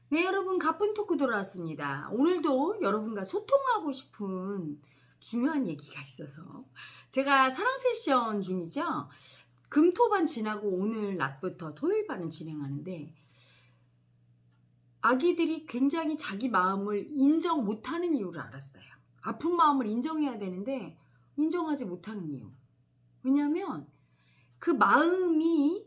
네, 여러분, 가쁜 토크 돌아왔습니다. 오늘도 여러분과 소통하고 싶은 중요한 얘기가 있어서 제가 사랑 세션 중이죠. 금토반 지나고 오늘 낮부터 토요일반을 진행하는데 아기들이 굉장히 자기 마음을 인정 못하는 이유를 알았어요. 아픈 마음을 인정해야 되는데 인정하지 못하는 이유. 왜냐하면 그 마음이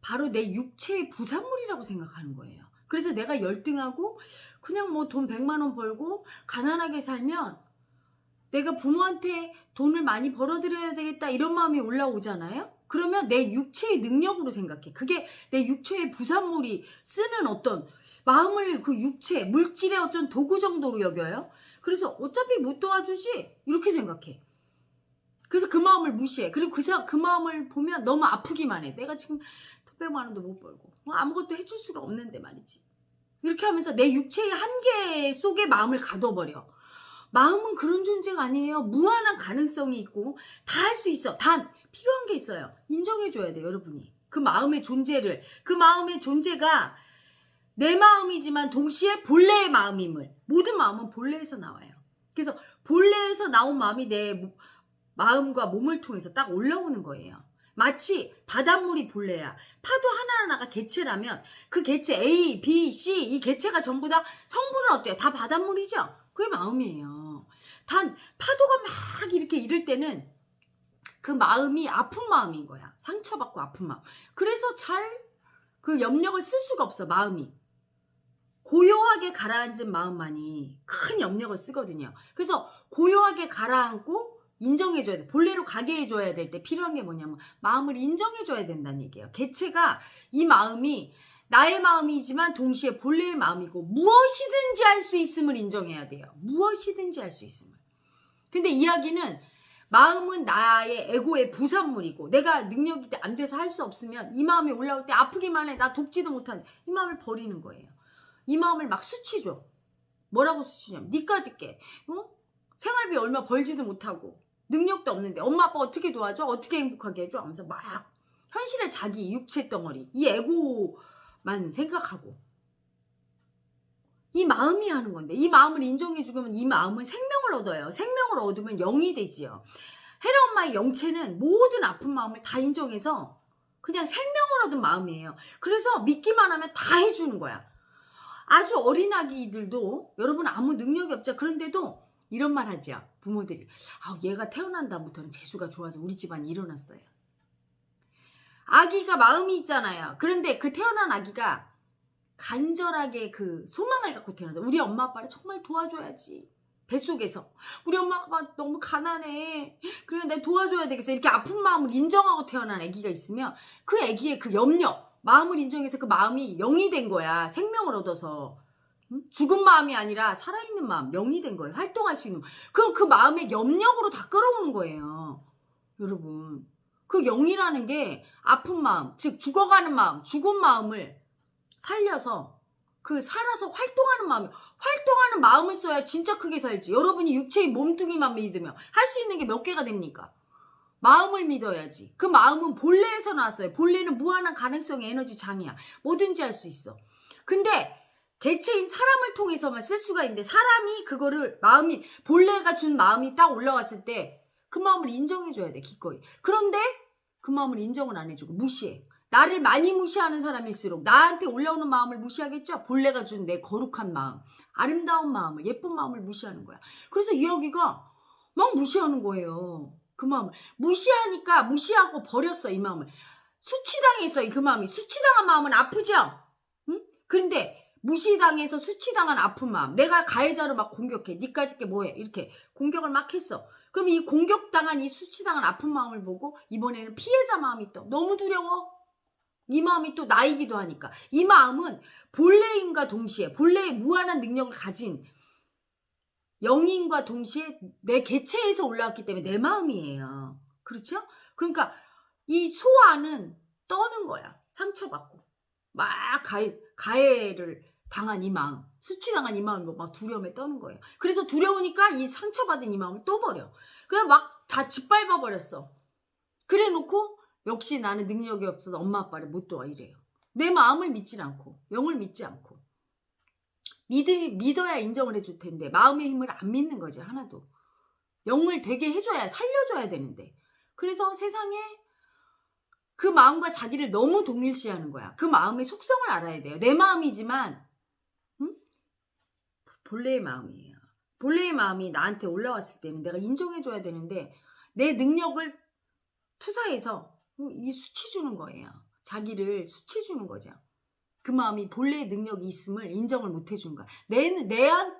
바로 내 육체의 부산물이라고 생각하는 거예요. 그래서 내가 열등하고 그냥 뭐 돈 100만 원 벌고 가난하게 살면 내가 부모한테 돈을 많이 벌어들여야 되겠다 이런 마음이 올라오잖아요. 그러면 내 육체의 능력으로 생각해. 그게 내 육체의 부산물이 쓰는 어떤 마음을 그 육체, 물질의 어떤 도구 정도로 여겨요. 그래서 어차피 못 도와주지 이렇게 생각해. 그래서 그 마음을 무시해. 그리고 그 마음을 보면 너무 아프기만 해. 내가 지금 100만 원도 못 벌고 아무것도 해줄 수가 없는데 말이지. 이렇게 하면서 내 육체의 한계 속에 마음을 가둬버려. 마음은 그런 존재가 아니에요. 무한한 가능성이 있고 다 할 수 있어. 단 필요한 게 있어요. 인정해줘야 돼요, 여러분이. 그 마음의 존재를. 그 마음의 존재가 내 마음이지만 동시에 본래의 마음임을. 모든 마음은 본래에서 나와요. 그래서 본래에서 나온 마음이 내 마음과 몸을 통해서 딱 올라오는 거예요. 마치 바닷물이 본래야. 파도 하나하나가 개체라면 그 개체 A, B, C 이 개체가 전부 다 성분은 어때요? 다 바닷물이죠? 그게 마음이에요. 단 파도가 막 이렇게 이럴 때는 그 마음이 아픈 마음인 거야. 상처받고 아픈 마음. 그래서 잘 그 염력을 쓸 수가 없어, 마음이. 고요하게 가라앉은 마음만이 큰 염력을 쓰거든요. 그래서 고요하게 가라앉고 인정해줘야 돼. 본래로 가게 해줘야 될 때 필요한 게 뭐냐면 마음을 인정해줘야 된다는 얘기예요. 개체가 이 마음이 나의 마음이지만 동시에 본래의 마음이고 무엇이든지 할 수 있음을 인정해야 돼요. 무엇이든지 할 수 있음을. 근데 이야기는 마음은 나의 에고의 부산물이고 내가 능력이 안 돼서 할 수 없으면 이 마음이 올라올 때 아프기만 해. 나 돕지도 못하는 이 마음을 버리는 거예요. 이 마음을 막 수치줘. 뭐라고 수치냐면 니까짓 게 생활비 얼마 벌지도 못하고 능력도 없는데 엄마 아빠 어떻게 도와줘? 어떻게 행복하게 해줘? 하면서 막 현실의 자기 육체 덩어리 이 에고만 생각하고 이 마음이 하는 건데 이 마음을 인정해 주면 이 마음은 생명을 얻어요. 생명을 얻으면 영이 되지요. 헤라 엄마의 영체는 모든 아픈 마음을 다 인정해서 그냥 생명을 얻은 마음이에요. 그래서 믿기만 하면 다 해주는 거야. 아주 어린 아기들도 여러분 아무 능력이 없죠. 그런데도 이런 말 하죠. 부모들이. 얘가 태어난 다음부터는 재수가 좋아서 우리 집안이 일어났어요. 아기가 마음이 있잖아요. 그런데 그 태어난 아기가 간절하게 그 소망을 갖고 태어나서 우리 엄마 아빠를 정말 도와줘야지. 뱃속에서 우리 엄마 아빠 너무 가난해. 그래 내가 도와줘야 되겠어. 이렇게 아픈 마음을 인정하고 태어난 아기가 있으면 그 아기의 그 염려 마음을 인정해서 그 마음이 영이 된 거야. 생명을 얻어서. 죽은 마음이 아니라 살아있는 마음, 영이 된 거예요. 활동할 수 있는. 그럼 그 마음의 염력으로 다 끌어오는 거예요. 여러분. 그 영이라는 게 아픈 마음, 즉 죽어가는 마음, 죽은 마음을 살려서 그 살아서 활동하는 마음을 써야 진짜 크게 살지. 여러분이 육체의 몸뚱이만 믿으면 할 수 있는 게 몇 개가 됩니까? 마음을 믿어야지. 그 마음은 본래에서 나왔어요. 본래는 무한한 가능성의 에너지 장이야. 뭐든지 할 수 있어. 근데 개체인 사람을 통해서만 쓸 수가 있는데 사람이 그거를 마음이 본래가 준 마음이 딱 올라왔을 때 그 마음을 인정해줘야 돼. 기꺼이. 그런데 그 마음을 인정을 안 해주고 무시해. 나를 많이 무시하는 사람일수록 나한테 올라오는 마음을 무시하겠죠? 본래가 준 내 거룩한 마음, 아름다운 마음을, 예쁜 마음을 무시하는 거야. 그래서 이 아기가 막 무시하는 거예요. 그 마음을. 무시하니까 무시하고 버렸어, 이 마음을. 수치당했어, 그 마음이. 수치당한 마음은 아프죠? 응? 그런데 무시당해서 수치당한 아픈 마음. 내가 가해자로 막 공격해. 니까짓 게 뭐해? 이렇게 공격을 막 했어. 그럼 이 공격당한 이 수치당한 아픈 마음을 보고 이번에는 피해자 마음이 또 너무 두려워. 이 마음이 또 나이기도 하니까. 이 마음은 본래인과 동시에 본래의 무한한 능력을 가진 영인과 동시에 내 개체에서 올라왔기 때문에 내 마음이에요. 그렇죠? 그러니까 이 소아는 떠는 거야. 상처받고. 막 가해를 당한 이 마음, 수치당한 이 마음을 막 두려움에 떠는 거예요. 그래서 두려우니까 이 상처받은 이 마음을 또 버려. 그냥 막 다 짓밟아 버렸어. 그래 놓고 역시 나는 능력이 없어서 엄마 아빠를 못 도와 이래요. 내 마음을 믿지 않고 영을 믿지 않고. 믿어야 인정을 해줄 텐데 마음의 힘을 안 믿는 거지 하나도. 영을 되게 해줘야 살려줘야 되는데. 그래서 세상에 그 마음과 자기를 너무 동일시하는 거야. 그 마음의 속성을 알아야 돼요. 내 마음이지만 본래의 마음이에요. 본래의 마음이 나한테 올라왔을 때는 내가 인정해줘야 되는데 내 능력을 투사해서 이 수치 주는 거예요. 자기를 수치 주는 거죠. 그 마음이 본래의 능력이 있음을 인정을 못 해준 거야.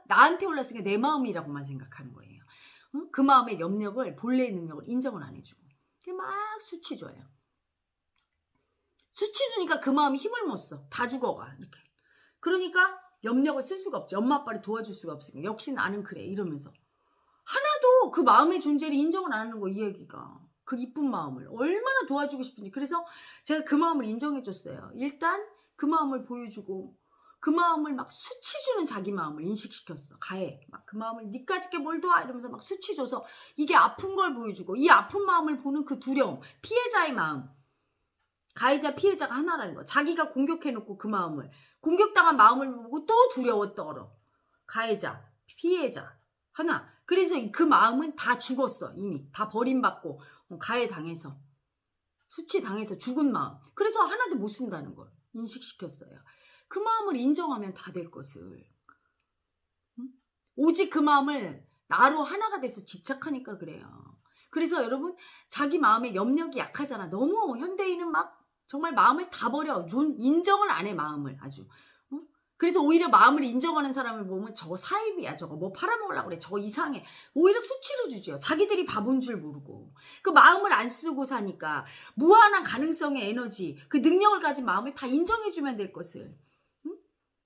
나한테 올랐으니까 내 마음이라고만 생각하는 거예요. 그 마음의 염력을, 본래의 능력을 인정을 안 해주고 막 수치 줘요. 수치 주니까 그 마음이 힘을 못 써. 다 죽어가 이렇게. 그러니까 염력을 쓸 수가 없지. 엄마 아빠를 도와줄 수가 없으니까. 역시 나는 그래 이러면서 하나도 그 마음의 존재를 인정을 안 하는 거. 이 얘기가 그 이쁜 마음을 얼마나 도와주고 싶은지. 그래서 제가 그 마음을 인정해 줬어요. 일단 그 마음을 보여주고 그 마음을 막 수치주는 자기 마음을 인식시켰어. 가해. 막 그 마음을 니까짓게 뭘 도와 이러면서 막 수치줘서 이게 아픈 걸 보여주고 이 아픈 마음을 보는 그 두려움. 피해자의 마음. 가해자 피해자가 하나라는 거. 자기가 공격해놓고 그 마음을 공격당한 마음을 보고 또 두려워 떨어. 가해자 피해자 하나. 그래서 그 마음은 다 죽었어. 이미 다 버림받고 가해당해서 수치당해서 죽은 마음. 그래서 하나도 못 쓴다는 걸 인식시켰어요. 그 마음을 인정하면 다 될 것을. 오직 그 마음을 나로 하나가 돼서 집착하니까 그래요. 그래서 여러분 자기 마음의 염력이 약하잖아. 너무 현대인은 막 정말 마음을 다 버려. 인정을 안 해 마음을 아주. 그래서 오히려 마음을 인정하는 사람을 보면 저거 사입이야. 저거 뭐 팔아먹으려고 그래. 저거 이상해. 오히려 수치로 주죠. 자기들이 바본 줄 모르고. 그 마음을 안 쓰고 사니까 무한한 가능성의 에너지, 그 능력을 가진 마음을 다 인정해주면 될 것을.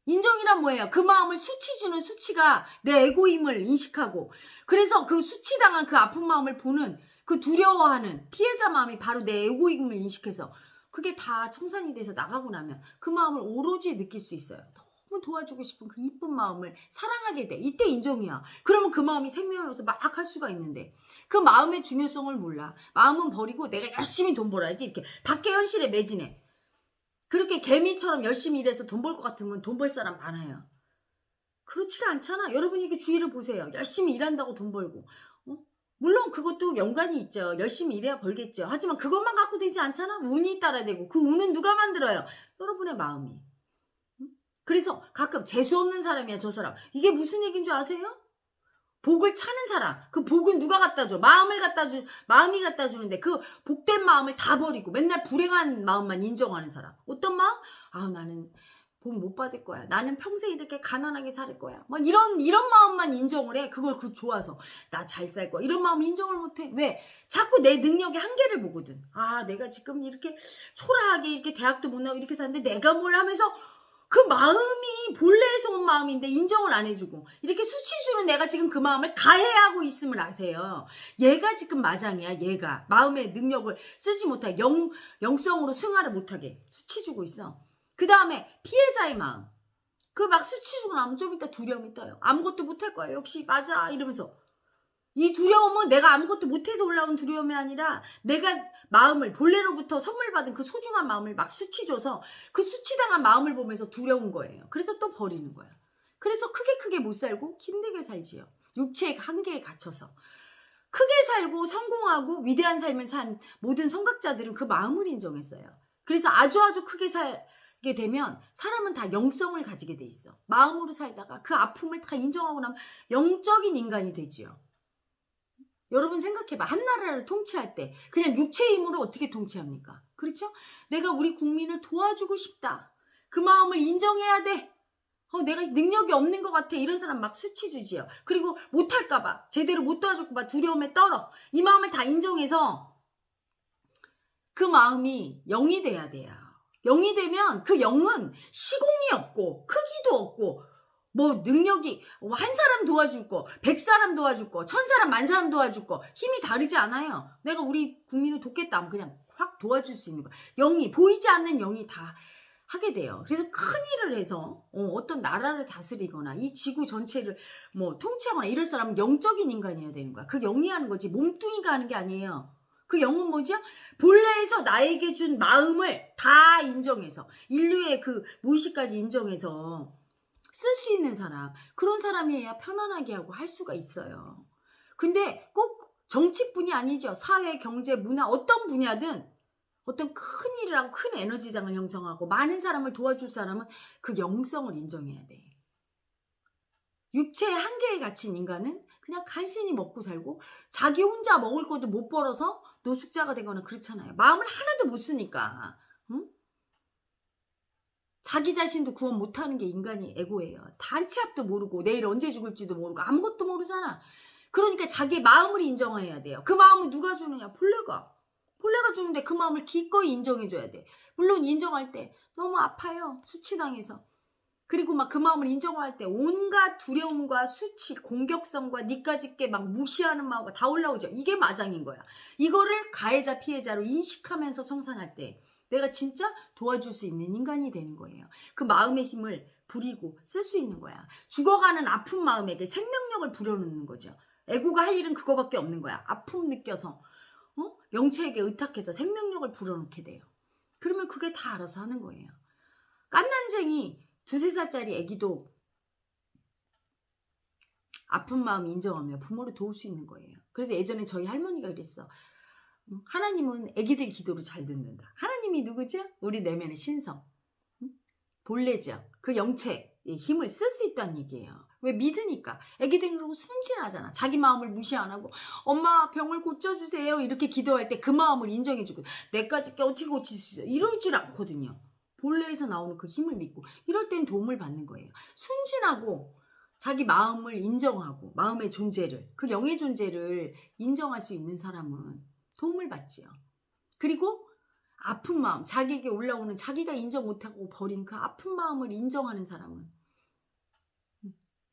인정이란 뭐예요? 그 마음을 수치 주는 수치가 내 에고임을 인식하고 그래서 그 수치당한 그 아픈 마음을 보는 그 두려워하는 피해자 마음이 바로 내 에고임을 인식해서 그게 다 청산이 돼서 나가고 나면 그 마음을 오로지 느낄 수 있어요. 너무 도와주고 싶은 그 이쁜 마음을 사랑하게 돼. 이때 인정이야. 그러면 그 마음이 생명으로서 막 할 수가 있는데 그 마음의 중요성을 몰라. 마음은 버리고 내가 열심히 돈 벌어야지 이렇게 밖에 현실에 매진해. 그렇게 개미처럼 열심히 일해서 돈 벌 것 같으면 돈 벌 사람 많아요. 그렇지가 않잖아. 여러분이 이게 주위를 보세요. 열심히 일한다고 돈 벌고. 물론 그것도 연관이 있죠. 열심히 일해야 벌겠죠. 하지만 그것만 갖고 되지 않잖아. 운이 따라야 되고 그 운은 누가 만들어요? 여러분의 마음이. 그래서 가끔 재수없는 사람이야 저 사람. 이게 무슨 얘기인 줄 아세요? 복을 차는 사람. 그 복은 누가 갖다 줘? 마음이 갖다 주는데 그 복된 마음을 다 버리고 맨날 불행한 마음만 인정하는 사람. 어떤 마음? 아, 나는 복 못 받을 거야. 나는 평생 이렇게 가난하게 살 거야. 막 이런 마음만 인정을 해. 그걸 좋아서 나 잘 살 거야. 이런 마음 인정을 못 해. 왜? 자꾸 내 능력의 한계를 보거든. 아, 내가 지금 이렇게 초라하게 이렇게 대학도 못 나오고 이렇게 사는데 내가 뭘 하면서 그 마음이 본래에서 온 마음인데 인정을 안 해주고 이렇게 수치 주는 내가 지금 그 마음을 가해하고 있음을 아세요. 얘가 지금 마장이야. 얘가 마음의 능력을 쓰지 못하게 영성으로 승화를 못하게 수치 주고 있어. 그 다음에 피해자의 마음. 그 막 수치 주고 나면 좀 이따 두려움이 떠요. 아무것도 못할 거야. 역시 맞아 이러면서. 이 두려움은 내가 아무것도 못해서 올라온 두려움이 아니라 내가 마음을 본래로부터 선물 받은 그 소중한 마음을 막 수치줘서 그 수치당한 마음을 보면서 두려운 거예요. 그래서 또 버리는 거야. 그래서 크게 못 살고 힘들게 살지요. 육체의 한계에 갇혀서. 크게 살고 성공하고 위대한 삶을 산 모든 성각자들은 그 마음을 인정했어요. 그래서 아주 크게 살게 되면 사람은 다 영성을 가지게 돼 있어. 마음으로 살다가 그 아픔을 다 인정하고 나면 영적인 인간이 되지요. 여러분 생각해봐. 한 나라를 통치할 때 그냥 육체의 힘으로 어떻게 통치합니까? 그렇죠? 내가 우리 국민을 도와주고 싶다. 그 마음을 인정해야 돼. 내가 능력이 없는 것 같아. 이런 사람 막 수치 주지요. 그리고 못할까봐 제대로 못 도와줄까봐 두려움에 떨어. 이 마음을 다 인정해서 그 마음이 영이 돼야 돼요. 영이 되면 그 영은 시공이 없고 크기도 없고 뭐 능력이 한 사람 도와줄 거, 100사람 도와줄 거, 1000사람, 10,000사람 도와줄 거 힘이 다르지 않아요. 내가 우리 국민을 돕겠다 하면 그냥 확 도와줄 수 있는 거야. 영이 보이지 않는 영이 다 하게 돼요. 그래서 큰 일을 해서 어떤 나라를 다스리거나 이 지구 전체를 뭐 통치하거나 이럴 사람은 영적인 인간이어야 되는 거야. 그 영이 하는 거지 몸뚱이가 하는 게 아니에요. 그 영은 뭐죠? 본래에서 나에게 준 마음을 다 인정해서 인류의 그 무의식까지 인정해서 쓸 수 있는 사람, 그런 사람이어야 편안하게 하고 할 수가 있어요. 근데 꼭 정치뿐이 아니죠. 사회, 경제, 문화 어떤 분야든 어떤 큰 일을 하고 큰 에너지장을 형성하고 많은 사람을 도와줄 사람은 그 영성을 인정해야 돼. 육체의 한계에 갇힌 인간은 그냥 간신히 먹고 살고 자기 혼자 먹을 것도 못 벌어서 노숙자가 되거나 그렇잖아요. 마음을 하나도 못 쓰니까. 응? 자기 자신도 구원 못하는 게 인간이 에고예요. 단치 앞도 모르고 내일 언제 죽을지도 모르고 아무것도 모르잖아. 그러니까 자기의 마음을 인정해야 돼요. 그 마음을 누가 주느냐? 본래가. 본래가 주는데 그 마음을 기꺼이 인정해줘야 돼. 물론 인정할 때 너무 아파요. 수치당해서. 그리고 막 그 마음을 인정할 때 온갖 두려움과 수치, 공격성과 니까짓게 막 무시하는 마음과 다 올라오죠. 이게 마장인 거야. 이거를 가해자, 피해자로 인식하면서 청산할 때 내가 진짜 도와줄 수 있는 인간이 되는 거예요. 그 마음의 힘을 부리고 쓸 수 있는 거야. 죽어가는 아픈 마음에게 생명력을 불어넣는 거죠. 애고가 할 일은 그거밖에 없는 거야. 아픔 느껴서 영체에게 의탁해서 생명력을 불어넣게 돼요. 그러면 그게 다 알아서 하는 거예요. 깐난쟁이 2~3살짜리 애기도 아픈 마음 인정하며 부모를 도울 수 있는 거예요. 그래서 예전에 저희 할머니가 그랬어. 하나님은 애기들 기도를 잘 듣는다. 하나님이 누구죠? 우리 내면의 신성. 본래죠. 그 영체의 힘을 쓸 수 있다는 얘기예요. 왜? 믿으니까. 애기들은 그러고 순진하잖아. 자기 마음을 무시 안 하고 엄마 병을 고쳐주세요 이렇게 기도할 때 그 마음을 인정해주고 내까지 어떻게 고칠 수 있어 이러질 않거든요. 본래에서 나오는 그 힘을 믿고 이럴 땐 도움을 받는 거예요. 순진하고 자기 마음을 인정하고 마음의 존재를 그 영의 존재를 인정할 수 있는 사람은 도움을 받지요. 그리고 아픈 마음, 자기에게 올라오는 자기가 인정 못하고 버린 그 아픈 마음을 인정하는 사람은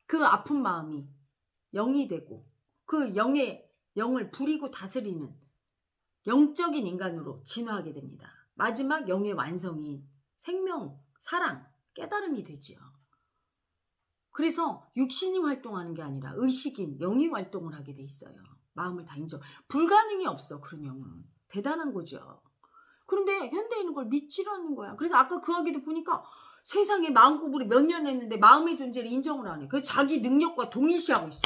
그 아픈 마음이 영이 되고 그 영을 부리고 다스리는 영적인 인간으로 진화하게 됩니다. 마지막 영의 완성인 생명, 사랑, 깨달음이 되지요. 그래서 육신이 활동하는 게 아니라 의식인 영이 활동을 하게 돼 있어요. 마음을 다 인정. 불가능이 없어. 그런 영은. 대단한 거죠. 그런데 현대인은 그걸 믿지를 않는 거야. 그래서 아까 그 아기도 보니까 세상에 마음 공부를 몇 년 했는데 마음의 존재를 인정을 안 해. 그래서 자기 능력과 동일시하고 있어.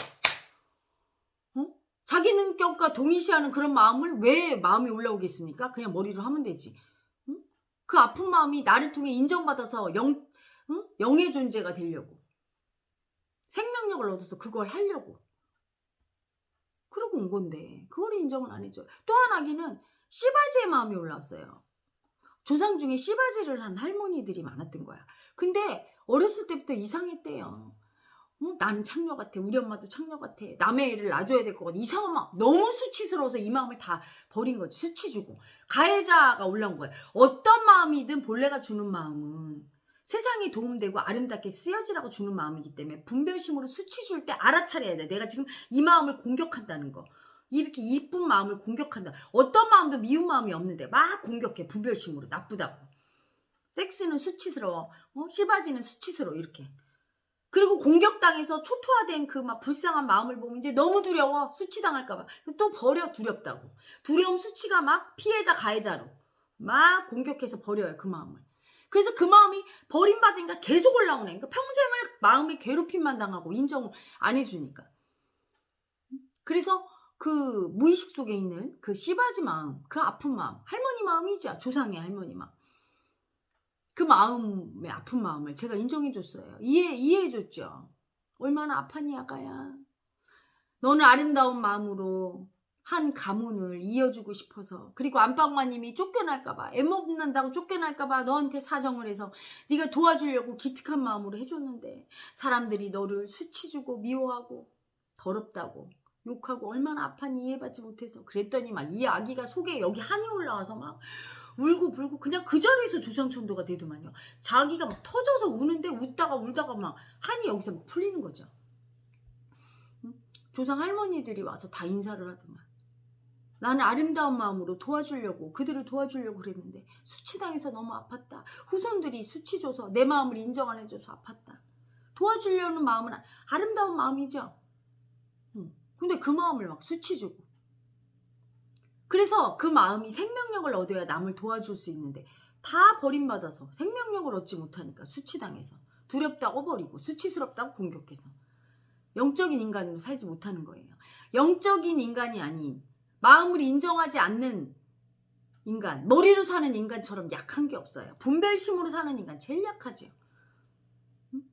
자기 능력과 동일시하는 그런 마음을 왜 마음이 올라오겠습니까? 그냥 머리로 하면 되지. 그 아픈 마음이 나를 통해 인정받아서 영의 존재가 되려고. 생명력을 얻어서 그걸 하려고. 그러고 온 건데 그걸 인정을 안 해줘요. 또 한 아기는 씨바지의 마음이 올라왔어요. 조상 중에 씨바지를 한 할머니들이 많았던 거야. 근데 어렸을 때부터 이상했대요. 나는 창녀 같아. 우리 엄마도 창녀 같아. 남의 애를 놔줘야 될 것 같아. 이상한 마음. 너무 수치스러워서 이 마음을 다 버린 거지. 수치 주고. 가해자가 올라온 거예요. 어떤 마음이든 본래가 주는 마음은 세상에 도움되고 아름답게 쓰여지라고 주는 마음이기 때문에 분별심으로 수치 줄 때 알아차려야 돼. 내가 지금 이 마음을 공격한다는 거. 이렇게 이쁜 마음을 공격한다. 어떤 마음도 미운 마음이 없는데 막 공격해. 분별심으로. 나쁘다고. 섹스는 수치스러워. 씨바지는 수치스러워. 이렇게. 그리고 공격당해서 초토화된 그 막 불쌍한 마음을 보면 이제 너무 두려워. 수치당할까봐. 또 버려. 두렵다고. 두려움 수치가 막 피해자 가해자로 막 공격해서 버려요. 그 마음을. 그래서 그 마음이 버림받으니까 계속 올라오네. 그러니까 평생을 마음의 괴롭힘만 당하고 인정을 안 해주니까. 그래서 그 무의식 속에 있는 그 씨바지 마음, 그 아픈 마음, 할머니 마음이죠. 조상의 할머니 마음. 그 마음의 아픈 마음을 제가 인정해줬어요. 이해해줬죠. 얼마나 아팠니 아가야. 너는 아름다운 마음으로 한 가문을 이어주고 싶어서 그리고 안방마님이 쫓겨날까봐 애먹는다고 쫓겨날까봐 너한테 사정을 해서 네가 도와주려고 기특한 마음으로 해줬는데 사람들이 너를 수치주고 미워하고 더럽다고 욕하고 얼마나 아팠니 이해받지 못해서 그랬더니 막 이 아기가 속에 여기 한이 올라와서 막 울고 불고 그냥 그 자리에서 조상천도가 되더만요. 자기가 막 터져서 우는데 웃다가 울다가 막 한이 여기서 막 풀리는 거죠. 조상 할머니들이 와서 다 인사를 하더만. 나는 아름다운 마음으로 도와주려고 그들을 도와주려고 그랬는데 수치당해서 너무 아팠다. 후손들이 수치 줘서 내 마음을 인정 안 해줘서 아팠다. 도와주려는 마음은 아름다운 마음이죠. 근데 그 마음을 막 수치 주고. 그래서 그 마음이 생명력을 얻어야 남을 도와줄 수 있는데 다 버림받아서 생명력을 얻지 못하니까 수치당해서 두렵다고 버리고 수치스럽다고 공격해서 영적인 인간으로 살지 못하는 거예요. 영적인 인간이 아닌 마음을 인정하지 않는 인간, 머리로 사는 인간처럼 약한 게 없어요. 분별심으로 사는 인간 제일 약하죠.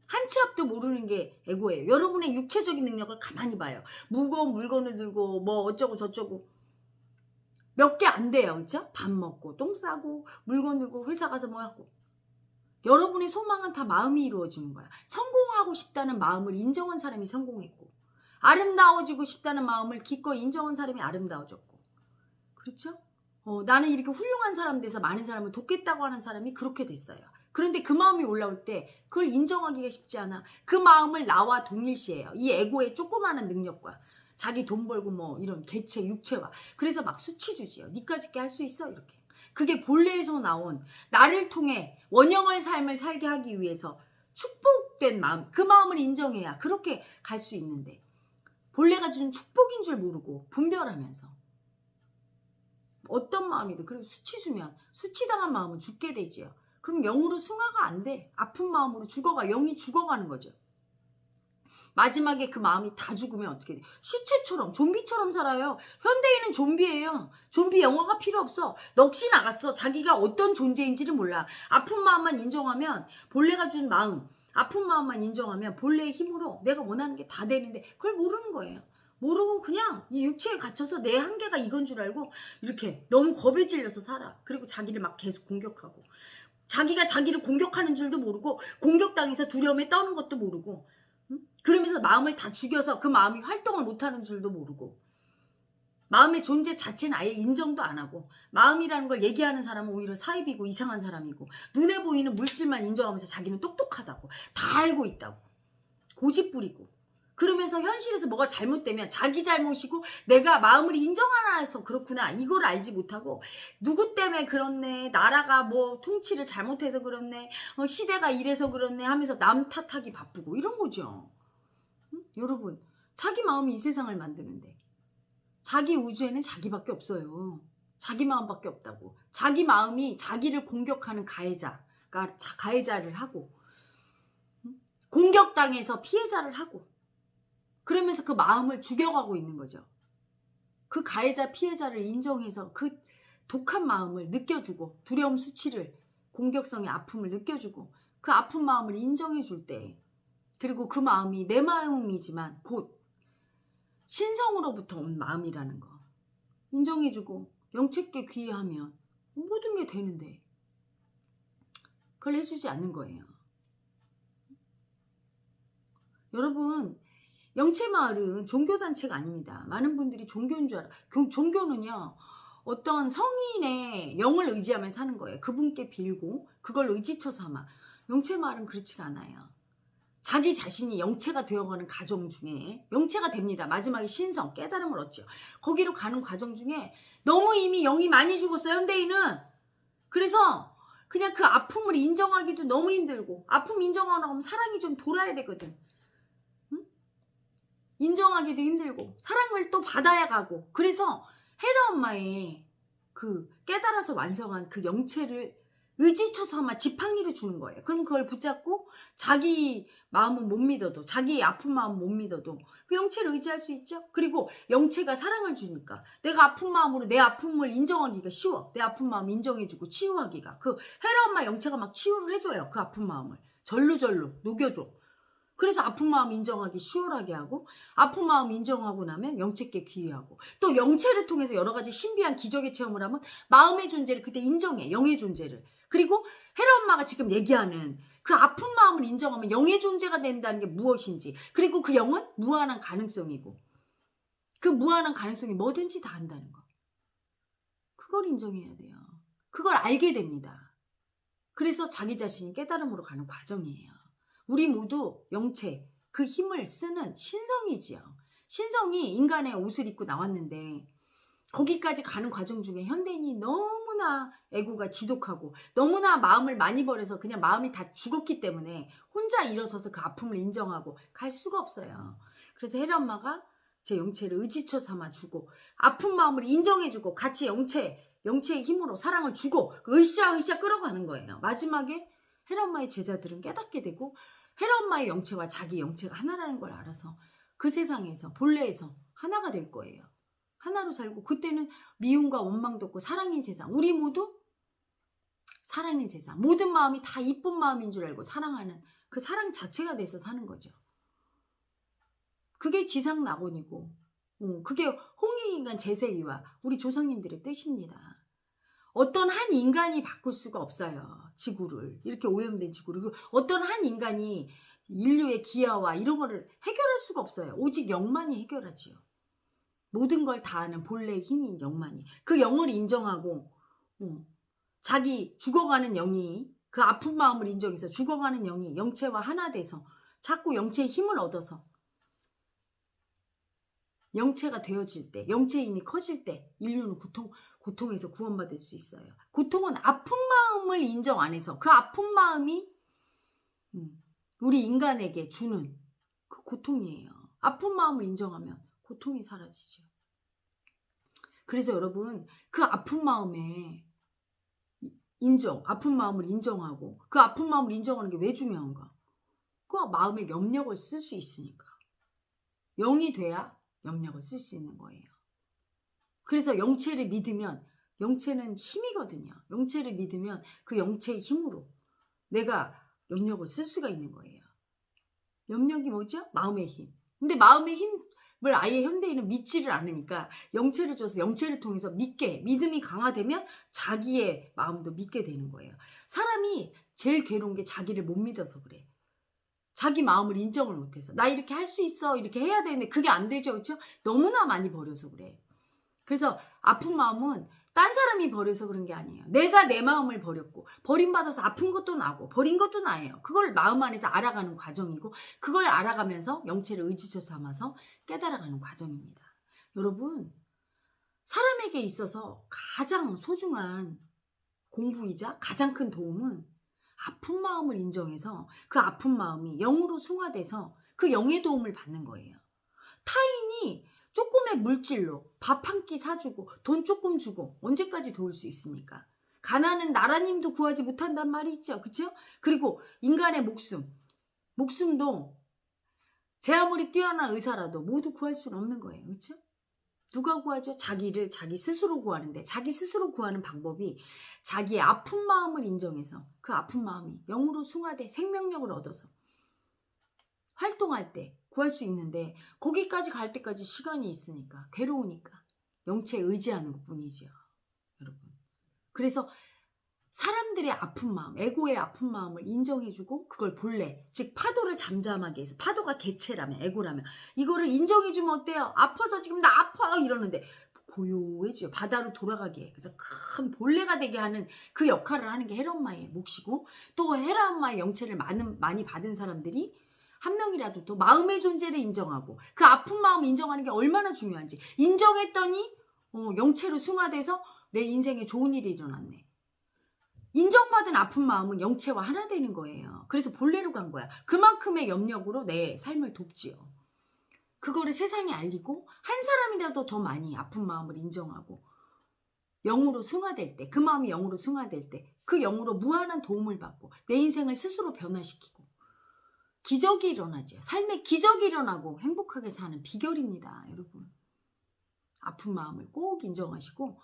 한 치 앞도 모르는 게 에고예요. 여러분의 육체적인 능력을 가만히 봐요. 무거운 물건을 들고 뭐 어쩌고 저쩌고 몇 개 안 돼요. 그렇죠? 밥 먹고 똥 싸고 물건 들고 회사 가서 뭐 하고. 여러분의 소망은 다 마음이 이루어지는 거야. 성공하고 싶다는 마음을 인정한 사람이 성공했고, 아름다워지고 싶다는 마음을 기꺼이 인정한 사람이 아름다워졌고, 그렇죠? 나는 이렇게 훌륭한 사람 돼서 많은 사람을 돕겠다고 하는 사람이 그렇게 됐어요. 그런데 그 마음이 올라올 때 그걸 인정하기가 쉽지 않아. 그 마음을 나와 동일시해요. 이 에고의 조그마한 능력과 자기 돈 벌고 뭐 이런 개체, 육체와. 그래서 막 수치 주지요. 니까짓게 할 수 있어 이렇게. 그게 본래에서 나온 나를 통해 원형의 삶을 살게 하기 위해서 축복된 마음, 그 마음을 인정해야 그렇게 갈 수 있는데 본래가 준 축복인 줄 모르고 분별하면서 어떤 마음이든 그리고 수치 주면 수치당한 마음은 죽게 되지요. 그럼 영으로 승화가 안 돼. 아픈 마음으로 죽어가. 영이 죽어가는 거죠. 마지막에 그 마음이 다 죽으면 어떻게 돼? 시체처럼 좀비처럼 살아요. 현대인은 좀비예요. 좀비 영화가 필요 없어. 넋이 나갔어. 자기가 어떤 존재인지를 몰라. 아픈 마음만 인정하면 본래가 준 마음, 아픈 마음만 인정하면 본래의 힘으로 내가 원하는 게 다 되는데 그걸 모르는 거예요. 모르고 그냥 이 육체에 갇혀서 내 한계가 이건 줄 알고 이렇게 너무 겁에 질려서 살아. 그리고 자기를 막 계속 공격하고 자기가 자기를 공격하는 줄도 모르고 공격당해서 두려움에 떠는 것도 모르고 그러면서 마음을 다 죽여서 그 마음이 활동을 못하는 줄도 모르고 마음의 존재 자체는 아예 인정도 안 하고 마음이라는 걸 얘기하는 사람은 오히려 사입이고 이상한 사람이고 눈에 보이는 물질만 인정하면서 자기는 똑똑하다고 다 알고 있다고 고집 부리고 그러면서 현실에서 뭐가 잘못되면 자기 잘못이고 내가 마음을 인정 안 해서 그렇구나 이걸 알지 못하고 누구 때문에 그렇네 나라가 뭐 통치를 잘못해서 그렇네 시대가 이래서 그렇네 하면서 남 탓하기 바쁘고 이런 거죠. 여러분 자기 마음이 이 세상을 만드는데 자기 우주에는 자기밖에 없어요. 자기 마음밖에 없다고. 자기 마음이 자기를 공격하는 가해자가 가해자를 하고 공격당해서 피해자를 하고 그러면서 그 마음을 죽여가고 있는 거죠. 그 가해자 피해자를 인정해서 그 독한 마음을 느껴주고 두려움 수치를 공격성의 아픔을 느껴주고 그 아픈 마음을 인정해 줄 때 그리고 그 마음이 내 마음이지만 곧 신성으로부터 온 마음이라는 거 인정해주고 영책께 귀의하면 모든 게 되는데 그걸 해주지 않는 거예요. 여러분 영채마을은 종교단체가 아닙니다. 많은 분들이 종교인 줄 알아. 종교는요 어떤 성인의 영을 의지하면 사는 거예요. 그분께 빌고 그걸 의지처 삼아. 영채마을은 그렇지가 않아요. 자기 자신이 영체가 되어가는 과정 중에 영체가 됩니다. 마지막에 신성, 깨달음을 얻죠. 거기로 가는 과정 중에 너무 이미 영이 많이 죽었어요. 현대인은. 그래서 그냥 그 아픔을 인정하기도 너무 힘들고 아픔 인정하려고 하면 사랑이 좀 돌아야 되거든. 응? 인정하기도 힘들고 사랑을 또 받아야 가고 그래서 헤라 엄마의 그 깨달아서 완성한 그 영체를 의지처 삼아 지팡이를 주는 거예요. 그럼 그걸 붙잡고 자기 마음은 못 믿어도 자기 아픈 마음 못 믿어도 그 영체를 의지할 수 있죠. 그리고 영체가 사랑을 주니까 내가 아픈 마음으로 내 아픔을 인정하기가 쉬워. 내 아픈 마음 인정해주고 치유하기가 그 헤라 엄마 영체가 막 치유를 해줘요. 그 아픈 마음을 절루절루 녹여줘. 그래서 아픈 마음 인정하기 수월하게 하고 아픈 마음 인정하고 나면 영체께 귀의하고 또 영체를 통해서 여러 가지 신비한 기적의 체험을 하면 마음의 존재를 그때 인정해. 영의 존재를. 그리고 헤라 엄마가 지금 얘기하는 그 아픈 마음을 인정하면 영의 존재가 된다는 게 무엇인지 그리고 그 영은 무한한 가능성이고 그 무한한 가능성이 뭐든지 다 한다는 거. 그걸 인정해야 돼요. 그걸 알게 됩니다. 그래서 자기 자신이 깨달음으로 가는 과정이에요. 우리 모두 영체, 그 힘을 쓰는 신성이지요. 신성이 인간의 옷을 입고 나왔는데 거기까지 가는 과정 중에 현대인이 너무나 에고가 지독하고 너무나 마음을 많이 버려서 그냥 마음이 다 죽었기 때문에 혼자 일어서서 그 아픔을 인정하고 갈 수가 없어요. 그래서 헤라 엄마가 제 영체를 의지처 삼아주고 아픈 마음을 인정해주고 같이 영체의 힘으로 사랑을 주고 으쌰으쌰 끌어가는 거예요. 마지막에 헤라 엄마의 제자들은 깨닫게 되고 헤라 엄마의 영체와 자기 영체가 하나라는 걸 알아서 그 세상에서 본래에서 하나가 될 거예요. 하나로 살고 그때는 미움과 원망도 없고 사랑인 세상. 우리 모두 사랑인 세상. 모든 마음이 다 이쁜 마음인 줄 알고 사랑하는 그 사랑 자체가 돼서 사는 거죠. 그게 지상낙원이고 그게 홍익인간 제세이와 우리 조상님들의 뜻입니다. 어떤 한 인간이 바꿀 수가 없어요. 지구를. 이렇게 오염된 지구를. 어떤 한 인간이 인류의 기아와 이런 거를 해결할 수가 없어요. 오직 영만이 해결하지요. 모든 걸 다 아는 본래의 힘인 영만이. 그 영을 인정하고 자기 죽어가는 영이 그 아픈 마음을 인정해서 죽어가는 영이 영체와 하나 돼서 자꾸 영체의 힘을 얻어서 영체가 되어질 때, 영체의 힘이 커질 때 인류는 고통에서 구원받을 수 있어요. 고통은 아픈 마음을 인정 안 해서 그 아픈 마음이 우리 인간에게 주는 그 고통이에요. 아픈 마음을 인정하면 고통이 사라지죠. 그래서 여러분 그 아픈 마음에 아픈 마음을 인정하고 그 아픈 마음을 인정하는 게 왜 중요한가? 그 마음의 염력을 쓸 수 있으니까. 영이 돼야 염력을 쓸 수 있는 거예요. 그래서 영체를 믿으면 영체는 힘이거든요. 영체를 믿으면 그 영체의 힘으로 내가 염력을 쓸 수가 있는 거예요. 염력이 뭐죠? 마음의 힘. 근데 마음의 힘을 아예 현대인은 믿지를 않으니까 영체를 줘서 영체를 통해서 믿음이 강화되면 자기의 마음도 믿게 되는 거예요. 사람이 제일 괴로운 게 자기를 못 믿어서 그래. 자기 마음을 인정을 못해서 나 이렇게 할 수 있어 이렇게 해야 되는데 그게 안 되죠. 그렇죠? 너무나 많이 버려서 그래. 그래서 아픈 마음은 딴 사람이 버려서 그런 게 아니에요. 내가 내 마음을 버렸고 버림받아서 아픈 것도 나고 버린 것도 나예요. 그걸 마음 안에서 알아가는 과정이고 그걸 알아가면서 영체를 의지처 삼아서 깨달아가는 과정입니다. 여러분 사람에게 있어서 가장 소중한 공부이자 가장 큰 도움은 아픈 마음을 인정해서 그 아픈 마음이 영으로 승화돼서 그 영의 도움을 받는 거예요. 타인이 조금의 물질로 밥 한 끼 사주고 돈 조금 주고 언제까지 도울 수 있습니까? 가난은 나라님도 구하지 못한단 말이 있죠. 그렇죠? 그리고 인간의 목숨도 제 아무리 뛰어난 의사라도 모두 구할 수는 없는 거예요. 그렇죠? 누가 구하죠? 자기를 자기 스스로 구하는데 자기 스스로 구하는 방법이 자기의 아픈 마음을 인정해서 그 아픈 마음이 영으로 승화돼 생명력을 얻어서 활동할 때 구할 수 있는데 거기까지 갈 때까지 시간이 있으니까 괴로우니까 영체에 의지하는 것뿐이죠. 여러분. 그래서 사람들의 아픈 마음, 에고의 아픈 마음을 인정해주고 그걸 본래, 즉 파도를 잠잠하게 해서 파도가 개체라면, 에고라면 이거를 인정해주면 어때요? 아파서 지금 나 아파 이러는데 고요해져요. 바다로 돌아가게 해. 그래서 큰 본래가 되게 하는 그 역할을 하는 게 헤라 엄마의 몫이고 또 헤라 엄마의 영체를 많이 받은 사람들이 한 명이라도 또 마음의 존재를 인정하고 그 아픈 마음 인정하는 게 얼마나 중요한지 인정했더니 영체로 승화돼서 내 인생에 좋은 일이 일어났네. 인정받은 아픈 마음은 영체와 하나 되는 거예요. 그래서 본래로 간 거야. 그만큼의 염력으로 내 삶을 돕지요. 그거를 세상에 알리고 한 사람이라도 더 많이 아픈 마음을 인정하고 영으로 승화될 때, 그 마음이 영으로 승화될 때 그 영으로 무한한 도움을 받고 내 인생을 스스로 변화시키고 기적이 일어나죠. 삶에 기적이 일어나고 행복하게 사는 비결입니다. 여러분. 아픈 마음을 꼭 인정하시고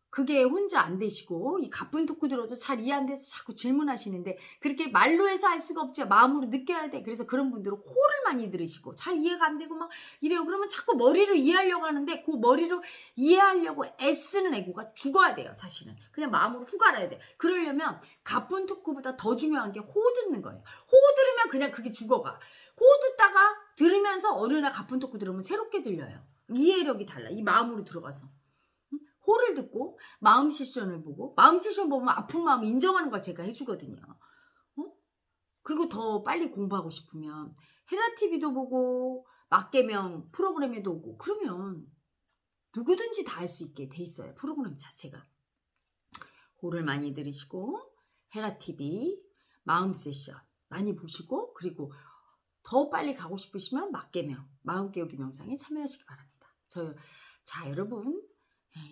그게 혼자 안 되시고 이 가쁜 토크 들어도 잘 이해 안 돼서 자꾸 질문하시는데 그렇게 말로 해서 할 수가 없죠. 마음으로 느껴야 돼. 그래서 그런 분들은 호를 많이 들으시고 잘 이해가 안 되고 막 이래요. 그러면 자꾸 머리로 이해하려고 하는데 그 머리로 이해하려고 애쓰는 에고가 죽어야 돼요. 사실은. 그냥 마음으로 훅 알아야 돼. 그러려면 가쁜 토크보다 더 중요한 게 호 듣는 거예요. 호 들으면 그냥 그게 죽어가. 호 듣다가 들으면서 어느 날 가쁜 토크 들으면 새롭게 들려요. 이해력이 달라. 이 마음으로 들어가서. 호를 듣고 마음 세션을 보고 마음 세션 보면 아픈 마음 인정하는 걸 제가 해주거든요. 그리고 더 빨리 공부하고 싶으면 헤라TV도 보고 막개명 프로그램에도 오고 그러면 누구든지 다 할 수 있게 돼 있어요. 프로그램 자체가. 호를 많이 들으시고 헤라TV 마음 세션 많이 보시고 그리고 더 빨리 가고 싶으시면 막개명 마음 깨우기 명상에 참여하시기 바랍니다. 자 여러분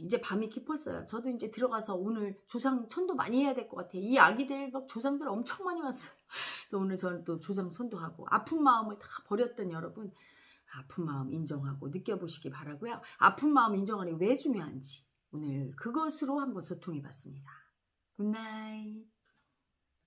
이제 밤이 깊었어요. 저도 이제 들어가서 오늘 조상 천도 많이 해야 될 것 같아요. 이 아기들 막 조상들 엄청 많이 왔어요. 그래서 오늘 저는 또 조상 선도하고 아픈 마음을 다 버렸던 여러분, 아픈 마음 인정하고 느껴보시기 바라고요. 아픈 마음 인정하는 게 왜 중요한지 오늘 그것으로 한번 소통해 봤습니다. 굿나잇.